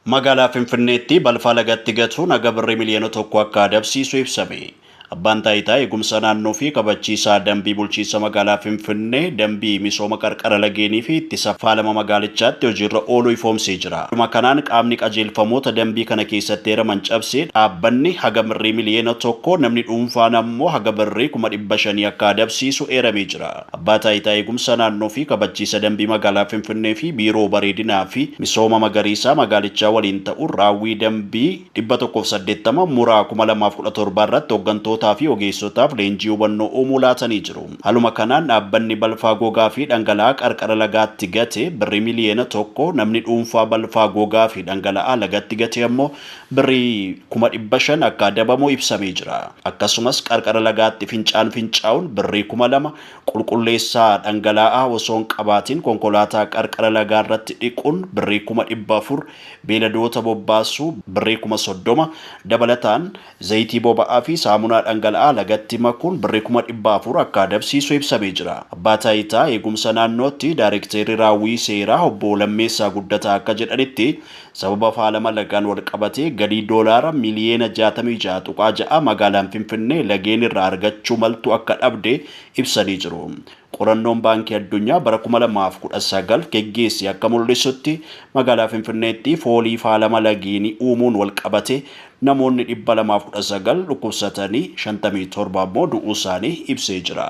Magaalaa Finfinneetti balfa lagatti gatuun haga birrii miliyoona tokko akka adabsiisu ibsame. Abbaan taayitaa eegumsa naannoo fi kabachiisaa dambii bulchiinsa magaalaa Finfinnee dambii misooma qarqara lageenii fi ittisa faalama magaalichaatti hojiirra ooluu ifoomsee jira. Dhuma kanaan qaamni qajeelfamoota dambii kana keessatti heeraman cabsee dhaabbanni haga birrii miliyoona tokko namni dhuunfaan ammoo haga birrii 500,000 akka adabsiisu eeramee jira. Abbaa taayitaa eegumsa naannoo fi kabachiisa dambii magaalaa Finfinnee fi biiroo bareedinaa fi misooma magariisaa magaalichaa waliin ta'uun raawwii dambii 180 muraa 2017 irratti hooggantoota fi ogeessotaaf leenjii hubannoo uumuu laatanii jiru. Haaluma kanaan dhaabbanni balfaa gogaa fi dhangala'aa qarqara lagaatti gate birrii miliyoona tokko namni dhuunfaa balfaa gogaa fi dhangala'aa lagatti gate ammoo birrii 500,000 akka adabamu ibsamee jira. Akkasumas qarqara lagaatti fincaa'uun birrii 2,000 qulqulleessaa dhangala'aa osoo hin qabaatiin konkolaataa qarqara lagaa irratti dhiquun birrii 400,000 beeladoota bobbaasuu birrii 30,000 dabalataan zayitii boba'aa fi saamunaa dhangala'aa lagatti makuun birrii 400,000 akka adabsiisu ibsamee jira. Abbaa taayitaa eegumsa naannootti daayirekteerri raawwii seeraa obbo Lammeessaa Guddataa akka jedhanitti sababa faalama lagaan wal qabatee galii doolaara miliyoona 66.6 magaalaan Finfinnee lageen irraa argachuu maltu akka dhabde ibsanii jiru. Qorannoon baankii addunyaa bara 2019 geggeesse akka mul'isutti magaalaa Finfinneetti foolii faalama lageenii uumuun wal qabate namoonni 219 dhukkubsatanii 57 ammoo du'uu isaanii ibsee jira.